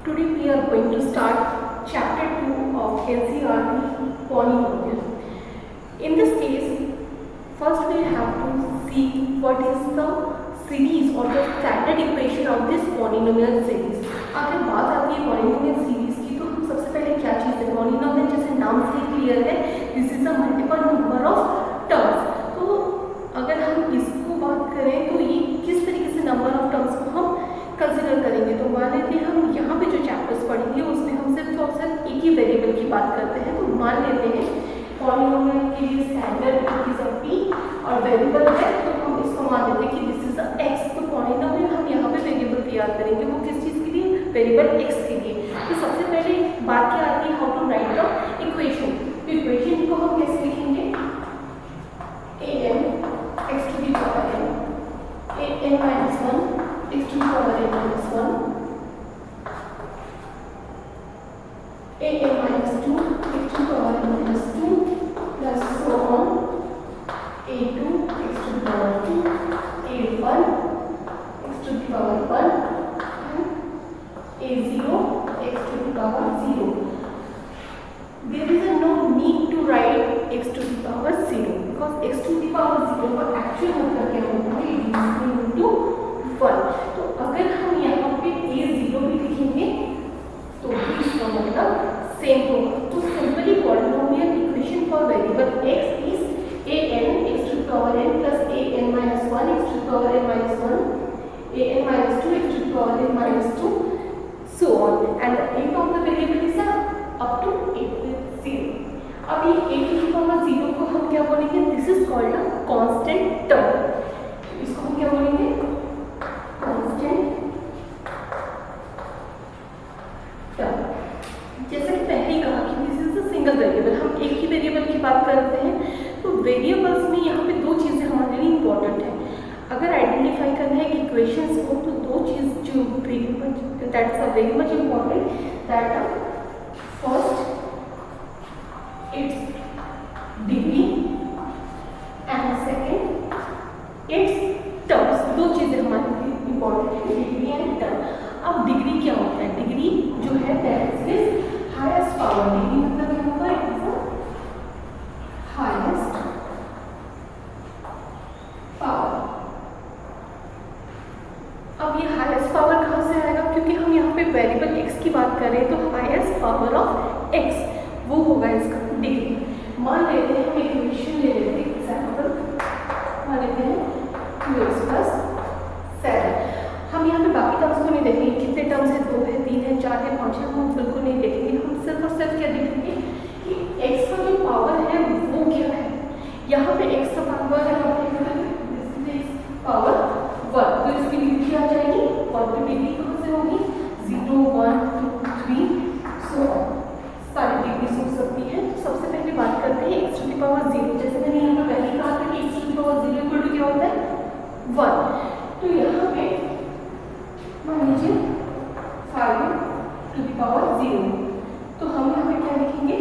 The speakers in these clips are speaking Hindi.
Today we are going to start chapter 2 of NCERT polynomial. In this case, first we have to see what is the series or the standard equation of this polynomial series. अगर बात आती है polynomial series की तो हम सबसे पहले क्या चीज़ है, polynomial जैसे नाम से क्लियर है, this is a multiple number of terms. तो अगर हम इसको बात करें तो ये किस तरीके से नंबर ऑफ टर्म्स को हम कंसिडर करेंगे. तो मान लेते हैं हम यहाँ पे जो चैप्टर्स पढ़ेंगे उसमें हम सिर्फ और सिर्फ एक ही वेरिएबल की बात करते हैं. तो मान लेते हैं पॉलीनोमियल के लिए स्टैंडर्ड इज p और वेरिएबल है तो हम इसको मान लेते हैं कि दिस इज x. तो पॉलीनोमियल हम यहाँ पे वेरिएबल तैयार करेंगे, वो किस चीज़ के लिए, वेरिएबल x के लिए. तो सबसे पहले बात क्या आती है, how to write the equation. तो इक्वेशन को हम कैसे लिखेंगे, an x to the power n, an minus 1 x to the power n minus 1, an minus 2 x to the power n minus 2 plus so on, a2 x to the power 2, a1 x to the power 1, a0 x to the power 0. There is no need to write x to the power 0 because x to the power 0 का एक्चुअल मतलब क्या होता है, it is equal to 1. तो अगर हम यहाँ पे a0 भी लिखेंगे तो भी इसका मतलब सेम होगा. तो simply polynomial equation for variable x is an x to the power n plus an minus 1 x to the power n minus 1, an minus 2 x to the power n minus 2, so on, and the end of the variable is up to 0. अब ये a to the power 0 को हम क्या बोलेंगे, this is called a constant term. इसको हम क्या बोलेंगे, कांस्टेंट टर्म. जैसे कि पहले ही कहा कि this is a single variable, हम एक ही वेरिएबल की बात करते हैं. तो वेरिएबल्स में यहाँ पे दो चीज़ें हमारे लिए इंपॉर्टेंट है. अगर आइडेंटिफाई करना है कि इक्वेशंस को, तो दो चीज़ जो very much that's a very much important, that first its degree and second its terms. दो चीजें हमारे लिए इंपॉर्टेंट है, डिग्री एंड टर्म. अब डिग्री क्या होता है, डिग्री जो है that is highest power. Degree मतलब क्या होता है, इट इज हाईएस्ट पावर. अब ये हाईएस्ट पावर कहाँ से आएगा, क्योंकि हम यहाँ पे वेरिएबल x की बात कर रहे हैं तो हाईएस्ट पावर ऑफ x वो होगा इसका डिग्री. मान लेते हैं हम इक्वेशन ले लेते हैं, एग्जाम्पल मान लेते हैं 2x plus 7. हम यहाँ पे बाकी टर्म्स को नहीं देखेंगे, कितने टर्म्स है, 2 है, 3 है, 4 है, 5 है, हम बिल्कुल नहीं देखेंगे. हम सिर्फ और सिर्फ क्या देखेंगे कि x का जो पावर है वो क्या है. यहाँ पे x का पावर है पावर 1, तो इसकी डिग्री क्या आ जाएगी, 1 की डिग्री कहाँ से होगी, 0 1 2 3 सो सारी डिग्रीज हो सकती है. तो सबसे पहले बात करते हैं x टू द पावर 0. जैसे मैंने यहाँ पर पहले कहा था कि x to the power 0 equal to क्या होता है, 1. तो यहाँ पे मान लीजिए 5 टू द पावर 0, तो हम यहाँ पे क्या लिखेंगे,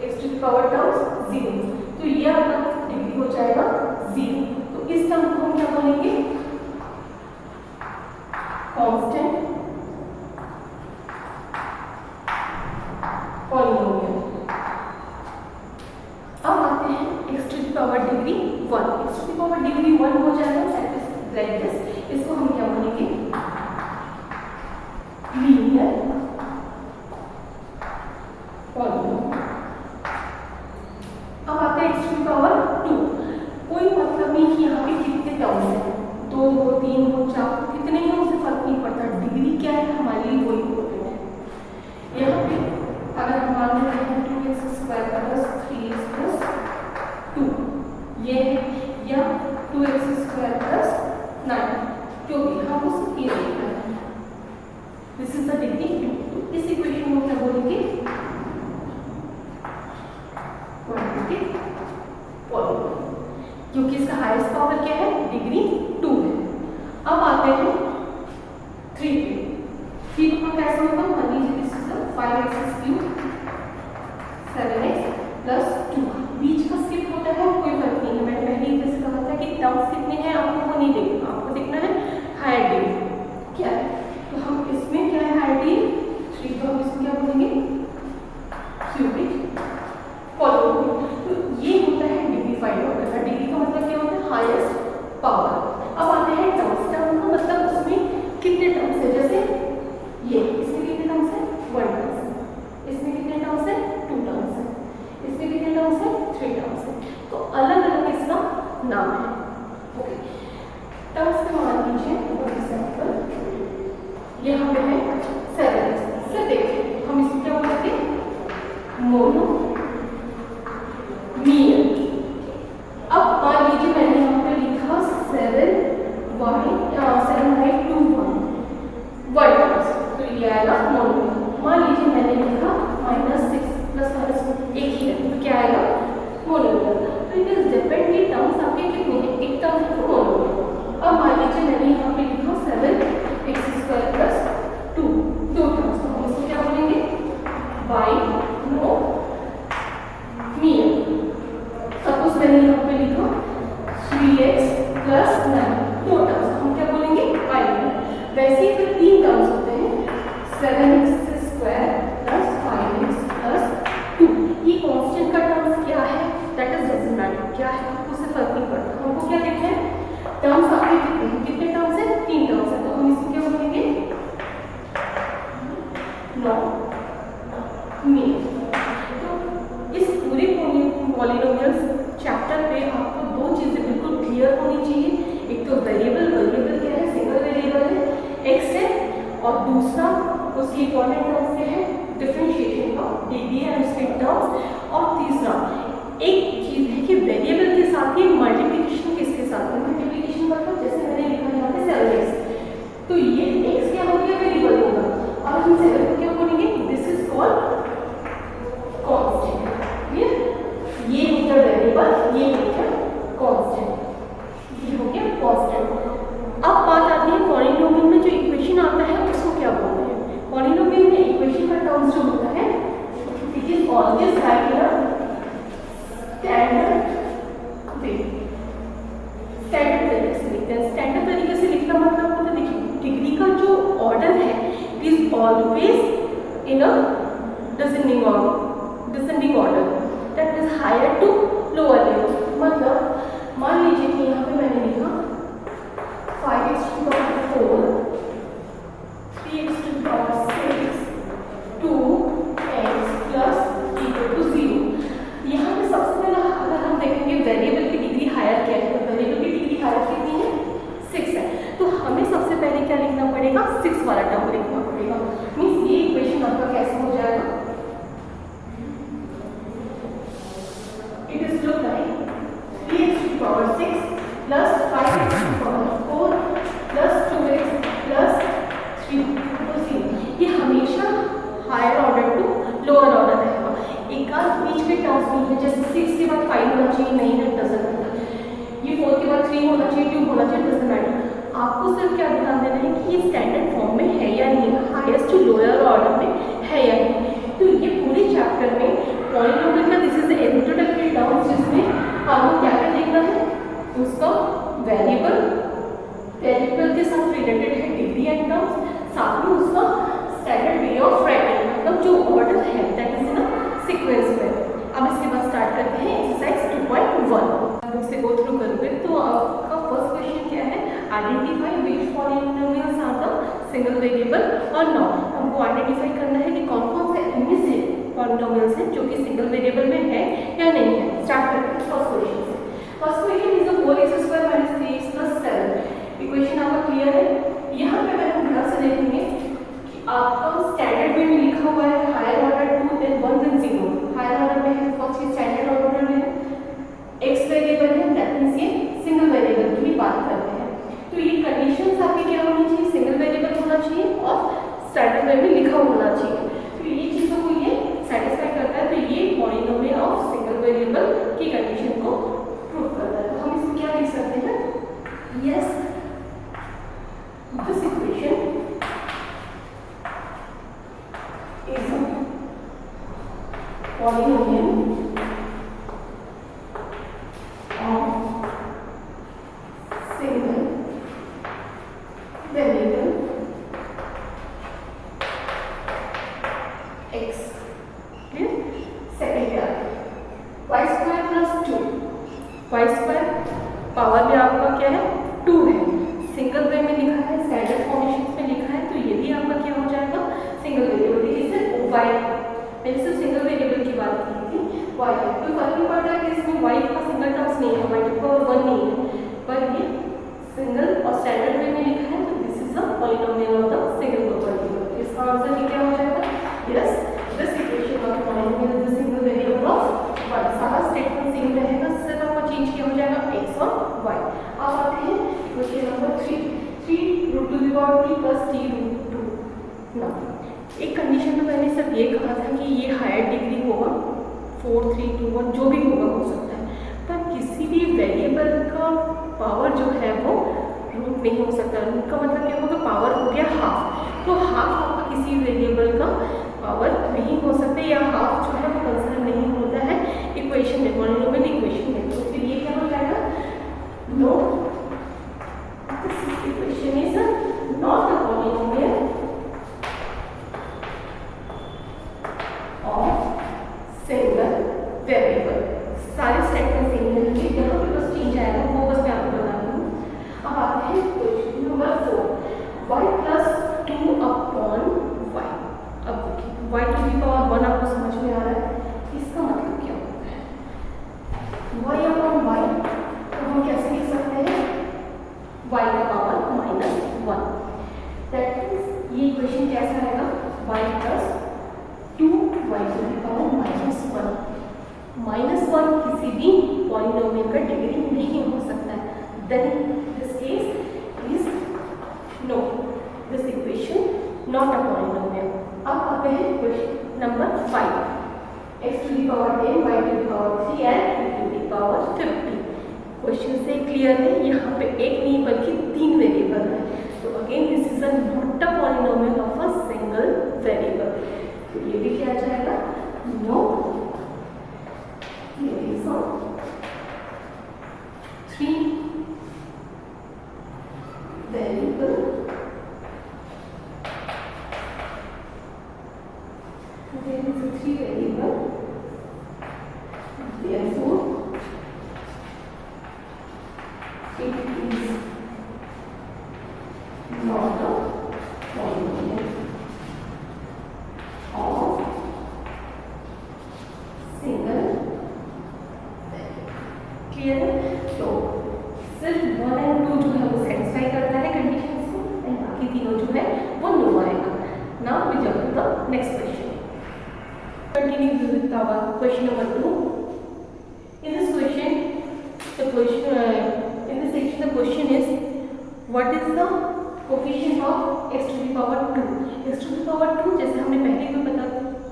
x to the power terms 0. तो ये आपका डिग्री हो जाएगा 0. तो इस टर्म को हम क्या बोलेंगे, कांस्टेंट पॉलिनोमियल. अब आते हैं x to the power degree 1. x to the power degree 1 हो जाएगा लाइक दिस. इसको हम क्या बोलेंगे, लीनियर पॉलिनोमियल. अब आते हैं x टू द पावर 2. कोई मतलब नहीं कि यहाँ पे कितने टर्म्स हैं, 2 हो 3 हो 4 कितने ही, उससे फर्क नहीं पड़ता. डिग्री क्या है हमारे लिए वो इम्पोर्टेंट है. यहाँ पे अगर हम मान लेते हैं 2x square plus 3x plus 2 ये है, या 2x स्क्वायर प्लस 9, जो भी हम उस ये देखना है, दिस इज द डिग्री 2. तो इस इक्वेशन को क्या बोलेंगे, क्वाड्रेटिक पॉलिनोमियल, क्योंकि इसका हाईएस्ट पावर क्या है, डिग्री 2 है. अब आते हैं 3 पे. 3 का कैसे होगा, मान लीजिए this is 5x cube 7x plus 2. बीच का स्किप होता है कोई फर्क नहीं है. मैंने पहले ही जैसे कहा था कि टर्म्स कितने हैं आपको वो नहीं देखना, आपको देखना है हायर डिग्री क्या है. तो हम इसमें क्या ये इसमें कितने टर्म्स है? 1 टर्म्स है। इसमें कितने टर्म्स है? 2 टर्म्स है। इसमें कितने टर्म्स है? 3 टर्म्स है। तो अलग अलग इसका नाम है। ओके, टर्म्स में मान लीजिए फॉर एग्जाम्पल यहाँ पे है 7 से देखिए हम इसको क्या बोलते हैं? मोनो मियल। अब मान लीजिए मैंने यहाँ पे लिखा 7y21 वर्ड, तो ये आएगा मोनो। मान लीजिए मैंने लिखा -6 प्लस माइनस एक ही है, तो क्या आएगा? मोनो। तो इट इज डिपेंड कि टर्म्स आपके कितने हैं, एक टर्म है तो मोनो। अब मान लीजिए मैंने यहाँ पे लिखा 7x² प्लस 2 टर्म्स, तो हम इसको क्या बोलेंगे? बाइनोमियल। सपोज मैंने यहाँ पे लिखा 3x प्लस 9 2 टर्म्स, हम क्या बोलेंगे? बाइनोमियल। वैसे ही फिर 3 टर्म्स होते हैं 7x² प्लस 5x प्लस 2। ये कांस्टेंट का टर्म्स क्या है? दैट इज डजंट मैटर, क्या है उससे फर्क नहीं पड़ता। हमको क्या देखना है? टर्म्स आपके कितने हैं? कितने टर्म्स हैं? 3 टर्म्स है, तो हम इसको क्या बोलेंगे? नॉमिनल। तो इस पूरे पॉलिनोमियल्स चैप्टर पे आपको 2 चीजें बिल्कुल क्लियर होनी चाहिए। एक तो वेरिएबल क्या है? सिंगल वेरिएबल है, एक्स है, और दूसरा उसकी इंपॉर्टेंट टर्म्स क्या है? डिफरेंशिएशन का डिग्री है उसके टर्म्स। और तीसरा एक चीज है कि वेरिएबल के साथ ही मल्टीप्लिकेशन किसके साथ है? मल्टीप्लिकेशन मतलब जैसे मैंने लिखा यहाँ पे 7x, तो ये x क्या हो गया? वेरिएबल होगा। और हम 7 को क्या बोलेंगे? This is called constant. ये हो गया वेरिएबल, ये हो गया कांस्टेंट, ये हो गया कांस्टेंट। अब बात आती है पॉलिनोमियल में जो इक्वेशन आता है उसको क्या बोलते हैं? पॉलिनोमियल में इक्वेशन का टर्म्स जो होता है it is always right in a standard way. Standard तरीके से लिखते हैं। स्टैंडर्ड तरीके से लिखना मतलब होता है, देखिए डिग्री का जो ऑर्डर है it is always in a descending order, that is higher to lower level. मतलब मान लीजिए कि यहाँ पे मैंने लिखा 5x⁴, 3x⁶, 2x प्लस = 0। यहाँ पे सबसे पहला अगर हम देखेंगे वेरिएबल की डिग्री हायर क्या है, तो वेरिएबल की डिग्री हायर कितनी है? 6 है। तो हमें सबसे पहले क्या लिखना पड़ेगा? 6 वाला टर्म लिखना पड़ेगा। मीन्स ये इक्वेशन आपका कैसे हो जाएगा? It is look like 3x⁶ plus 5x⁴ plus 2x plus 3। ये हमेशा higher order to lower order रहेगा। एक आध बीच के टर्म्स भी है, जैसे 6 के बाद 5 होना चाहिए, नहीं है डजंट मैटर। ये 4 के बाद 3 होना चाहिए, 2 होना चाहिए, डजंट मैटर। आपको सिर्फ क्या ध्यान देना है कि ये स्टैंडर्ड फॉर्म में है या नहीं, हाईएस्ट टू लोअर ऑर्डर में है या नहीं। तो ये पूरे चैप्टर में पॉलिनोमियल का this is the introductory terms, जिसमें आपको क्या क्या देखना है? उसका वेरिएबल के साथ रिलेटेड है डिग्री एंड टर्म्स, साथ में उसका स्टैंडर्ड वे ऑफ राइटिंग, मतलब जो ऑर्डर है that is in a sequence में। अब इसके बाद स्टार्ट करते हैं एक्सरसाइज 2.1। अब इसे गो थ्रू करोगे तो आपका फर्स्ट क्वेश्चन क्या है? Identify which polynomials are the single variable और नॉट। हमको आइडेंटिफाई करना है कि कौन कौन से इनमें से पॉलिनोमियल्स हैं जो कि सिंगल वेरिएबल में है या नहीं है। स्टार्ट करते हैं फर्स्ट क्वेश्चन से। First question is 4x² - 3x + 7। Equation आपका क्लियर है? यहाँ पे अगर हम ध्यान से देखेंगे कि आपका स्टैंडर्ड वे में लिखा हुआ है higher order 2 then 1 then 0। Higher order में है तो फर्स्ट चीज स्टैंडर्ड ऑर्डर में है, एक्स वेरिएबल है, दैट मींस ये सिंगल वेरिएबल की बात करते हैं। तो ये कंडीशंस आपके क्या होनी चाहिए? सिंगल वेरिएबल होना चाहिए और स्टैंडर्ड वे में लिखा होना चाहिए। तो ये चीज़ों को ये सेटिस्फाई करता है, तो ये पॉलिनोमियल ऑफ सिंगल वेरिएबल की कंडीशन को प्रूव करता है। तो हम इसमें क्या लिख सकते हैं? Yes, this equation is a polynomial of single variable x. Clear? Second क्या है? y² + 2। y² पावर में आपका क्या है? 2 है। सिंगल वे में लिखा है, स्टैंडर्ड फॉर्मेशन में लिखा है, तो ये भी आपका क्या हो जाएगा? वाई, मैंने सिर्फ सिंगल वेरिएबल की बात की थी, वाई है। कोई फर्क नहीं पड़ता है कि इसमें वाई का सिंगल टर्म्स नहीं है, वाई टू पावर 1 नहीं है, पर ये सिंगल और स्टैंडर्ड वे में लिखा है, तो this is a polynomial of the single property. इसका आंसर भी क्या हो जाएगा? Yes, this equation of polynomial is the single variable of y. सारा स्टेटमेंट सेम रहेगा, सिर्फ आपको चेंज किया हो जाएगा x और y। अब आते हैं question number 3 root to the power t plus t root 2। ना एक कंडीशन में मैंने सिर्फ ये कहा था कि ये हायर डिग्री होगा, 4 3 2 1 जो भी होगा हो सकता है, पर किसी भी वेरिएबल का पावर जो है वो रूट नहीं हो सकता। रूट का मतलब क्या होगा? पावर हो गया हाफ, तो हाफ आपका किसी वेरिएबल का पावर नहीं हो सकता, या हाफ जो है वो कंसिडर नहीं होता है इक्वेशन में, पॉलिनोमियल इक्वेशन में। तो फिर ये क्या हो जाएगा? No, this equation is not a polynomial of single variable. सारे स्टेटमेंट सेम रहेंगे, यहाँ पे बस चेंज आएगा, वो बस मैं आपको बता रही हूँ। अब आते हैं question number 4, y plus 2 upon y। अब देखिए y टू दी पावर 1 आपको समझ में आ रहा है, इसका मतलब क्या होता है? y अपॉन y तो हम कैसे लिख सकते हैं? y का पावर -1। दैट मीन्स ये इक्वेशन कैसा आएगा? y plus 2y to the power -1 किसी भी पॉलिनोमियल का डिग्री नहीं हो सकता है। Then this case is no, this equation not a polynomial. अब आते हैं question number 5, x to the power 10 y to the power 3 and e to the power 50। Question से क्लियर है, यहाँ पे एक नहीं बल्कि 3 वेरिएबल है, तो again this is a not a polynomial of a single variable. तो ये भी क्या जाएगा? नो, ये is on 3 variable, there is a 3 variable, therefore it is not a polynomial of single variable। Clear है? तो सिर्फ 1 और 2 जो है वो सेटिस्फाई करता है कंडीशन को, एंड बाकी तीनों जो है वो नो आएगा। Now we jump to the next question. Continue with our question number 2. In this question, in this section, the question is, what is the coefficient of x to the power 2? x to the power 2 जैसे हमने पहले भी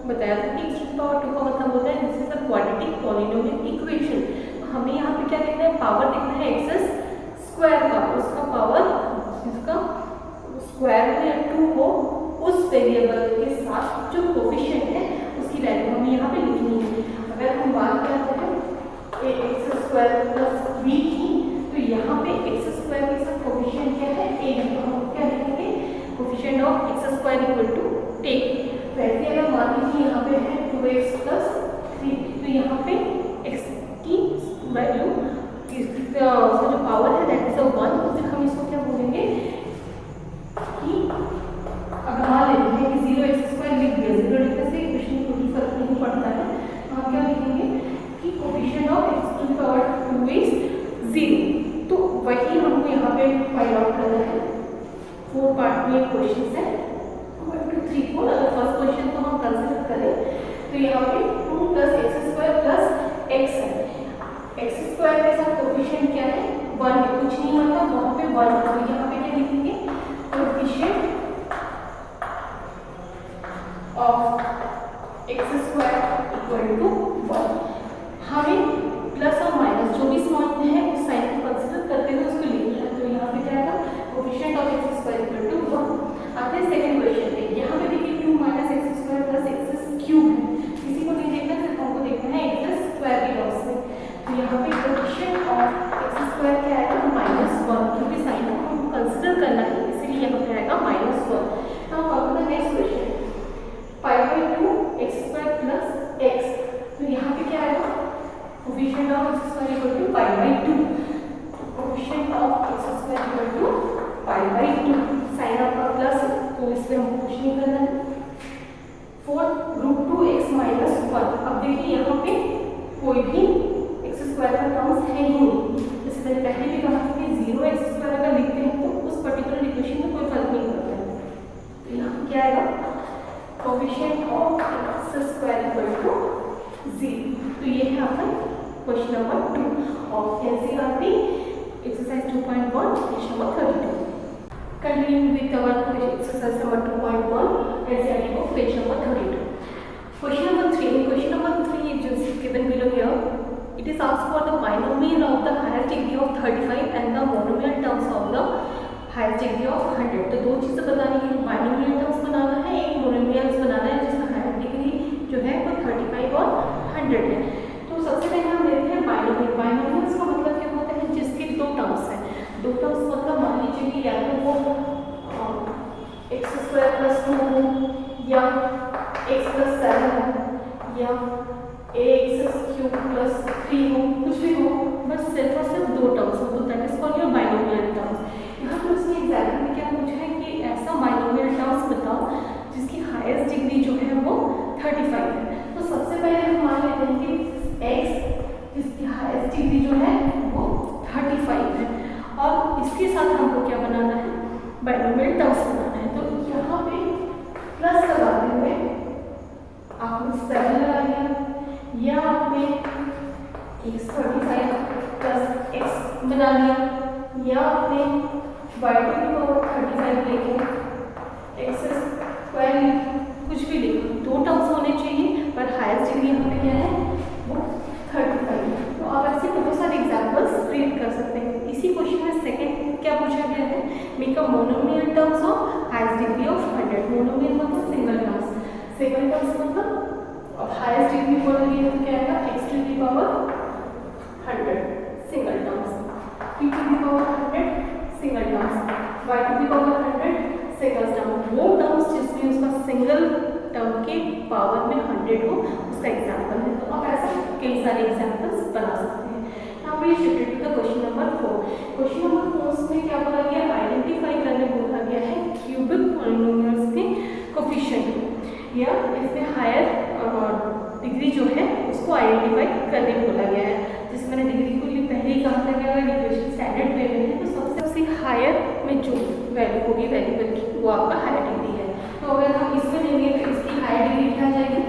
बताया था कि x to the power 2 का मतलब होता है this is a quadratic polynomial equation. तो हमें यहाँ पे क्या देखना है? पावर देखना है एक्स स्क्वायर का, उसका पावर जिसका स्क्वायर हो या 2 हो, उस वेरिएबल के साथ जो कोफिशिएंट है उसकी वैल्यू हमें यहाँ पे लिखनी है। अगर हम बात करते हैं एक्स स्क्वायर प्लस बी की, तो यहाँ पे एक्स स्क्वायर के साथ कोफिशिएंट क्या है? ए, तो हम क्या लिखेंगे? Coefficient of x square equal to 10। वैसे अगर मान लीजिए यहाँ पे है 2x प्लस 3, तो यहाँ पे x की वैल्यू उसका जो पावर है दैट इज 1, तो फिर हम इसको क्या बोलेंगे कि अगर मान लेते हैं कि 0x² लिख दिया, 0 लिखने से इक्वेशन में कोई फर्क नहीं पड़ता है, तो हम क्या लिखेंगे कि coefficient of x to the power 2 is 0। तो वही हमको यहाँ पे फाइंड आउट करना है। 4 पार्ट में क्वेश्चन है, 1 2 3 4। अगर फर्स्ट क्वेश्चन को हम कंसीडर करें तो यहाँ पे 2 + x² + x है। x² के साथ कोफिशिएंट क्या है? 1 है, कुछ नहीं होता वहाँ पे 1, तो यहाँ पे क्या लिखेंगे? Coefficient of x² = 1। हमें प्लस और माइनस जो भी साइन है उस साइन को कंसीडर करते हुए उसको लिखना है, तो यहाँ पे क्या आएगा? Coefficient of x² = 1। आते हैं सेकंड क्वेश्चन पे। यहाँ पे देखिए 2 - x² + x³ है, किसी को नहीं देखना, सिर्फ हमको देखना है x² के टर्म्स में। तो यहाँ पे कोफिशिएंट ऑफ x² क्या आएगा? -1, क्योंकि साइन को हमको कंसीडर करना है, इसीलिए यहाँ पे आएगा -1। नाउ अब the next question, 5/2 x² + x, तो यहाँ पे क्या आएगा? Coefficient of x² = 5/2। Coefficient of x² = 5/2। Sign आपका प्लस, तो इसमें हमको कुछ नहीं करना है। 4 कोई भी एक्स स्क्वायर का टर्म्स है ही नहीं। जैसे मैंने पहले भी कहा कि 0 एक्स स्क्वायर अगर लिखते हैं तो उस पर्टिकुलर इक्वेशन में कोई फर्क नहीं पड़ता है। तो यहाँ क्या आएगा, coefficient of x square equal to 0। तो ये है आपका question number 2 of NCERT exercise 2.1 question number 32। Continuing with our exercise number 2.1 NCERT book page number 32. Question number 3. Question number 3 is just given below here. It is asked for the binomial of the highest degree of 35 and the monomial terms of the highest degree of 100. तो दो चीज़ें बतानी है, binomial terms बनाना है, एक monomials बनाना है जिसका highest degree जो है वो 35 और 100 है। तो सबसे पहले हम लेते हैं binomial। Binomials का मतलब क्या होता है, जिसके दो टर्म्स हैं। दो टर्म्स मतलब मान लीजिए कि या तो वो एक्स स्क्वायर प्लस 2 हो या एक्स प्लस 7 हो या एक्स क्यूब प्लस 3 हो, कुछ भी हो, बस सिर्फ और सिर्फ दो टर्म्स हो, तो that is called your binomial terms. यहाँ पर उसने एग्जाम्पल में क्या पूछा है कि ऐसा बाइनोमियल टर्म्स बताओ जिसकी हाईएस्ट डिग्री जो है वो 35 है। तो सबसे पहले हम मान लेते हैं कि एक्स जिसकी हाईएस्ट डिग्री जो है वो 35 है और इसके साथ हमको क्या बनाना है, बाइनोमियल टर्म्स बनाना है। तो यहाँ पे प्लस लगाते हुए आपने 7 लगा लिया या आपने x 35 प्लस x बना लिया या आपने y टू द पावर 35 लेके x स्क्वायर कुछ भी लिखो, दो टर्म्स होने चाहिए पर हाईएस्ट डिग्री यहाँ पे क्या है वो 35। तो आप ऐसे बहुत सारे एग्जांपल्स क्रिएट कर सकते हैं। इसी क्वेश्चन में सेकंड क्या पूछा गया है, make a monomial terms of highest degree of 100। Monomial मतलब सिंगल टर्म्स, सिंगल टर्म्स मतलब अब हाईएस्ट डिग्री बोल रही है तो क्या आएगा x to the power 100 single terms, p to the power 100 single terms, y to the power 100 single term. वो टर्म्स जिसमें उसका सिंगल टर्म के पावर में 100 हो उसका एग्जाम्पल है। तो आप ऐसे कई सारे एग्जाम्पल्स बना सकते हैं। Now we shifted to the question number 4. Question number 4 में क्या बोला गया, आइडेंटिफाई करने बोला गया है क्यूबिक पॉलिनोमियल्स के कोफिशिएंट या इसमें हायर डिग्री जो है उसको आइडेंटिफाई करने बोला गया है। जिसमें मैंने डिग्री को पहले ही कहा था कि अगर इक्वेशन स्टैंडर्ड वे में है तो सबसे हायर में जो वैल्यू होगी वेरिएबल की वो आपका हायर डिग्री है। तो अगर हम इसमें लेंगे तो इसकी हायर डिग्री क्या जाएगी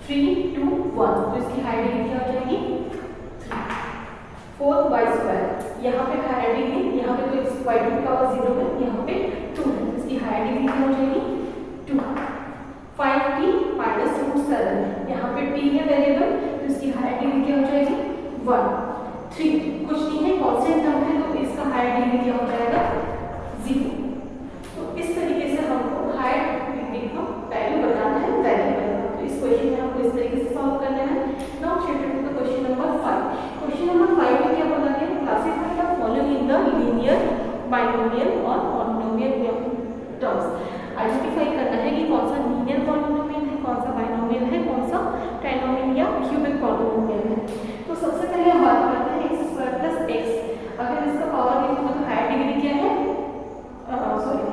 3 2 1, तो इसकी हायर डिग्री क्या हो जाएगी 4 y स्क्वायर। यहाँ पे हायर डिग्री, यहाँ पे तो x y टू पावर 0 है, यहाँ पे 2 है, इसकी हायर डिग्री क्या हो जाएगी 2। 5t माइनस रूट 7, यहाँ पे t है वेरिएबल तो इसकी हायर डिग्री क्या हो जाएगी 1। 3 कुछ नहीं है, कांस्टेंट टर्म है तो इसका हायर डिग्री क्या हो जाएगा 0। तो इस तरीके से हमको हायर डिग्री का वैल्यू बताना है वेरिएबल का। तो इस क्वेश्चन में हमको इस तरीके से सॉल्व करना है। Now shift to the question number 5। Question number 5 में क्या बोला गया, classify the following in the linear binomial और पॉलिनोमियल टर्म्स। आइडेंटिफाई करना है कि कौन सा लीनियर पॉलिनोमियल है, कौन सा बाइनोमियल है, कौन सा ट्राइनोमियल या क्यूबिक पॉलिनोमियल है। तो सबसे पहले हम बात करते हैं x स्क्वायर प्लस x। अगर इसका पावर लिखोगे तो हायर डिग्री क्या है, सॉरी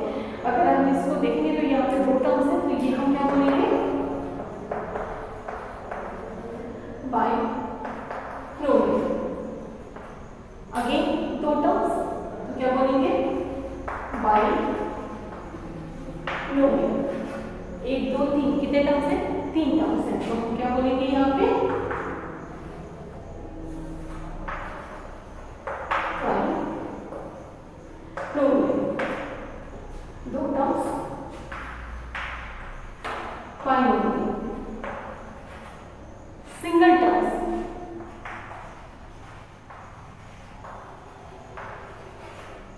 अगर हम इसको देखेंगे तो यहाँ पे दो टर्म्स है तो ये हम क्या बोलेंगे बाइनोमियल। अगेन दो टर्म्स तो क्या बोलेंगे बाइनोमियल। 1 2 3 कितने टर्म्स है, 3 टर्म्स है, तो हम क्या बोलेंगे यहाँ पे दो terms binomial. Single terms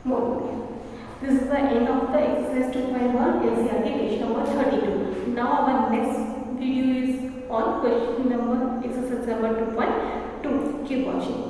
monomial. This is the end of the exercise 2.1 NCERT page number 32. Now our next video is on question number exercise number 2.2. Keep watching.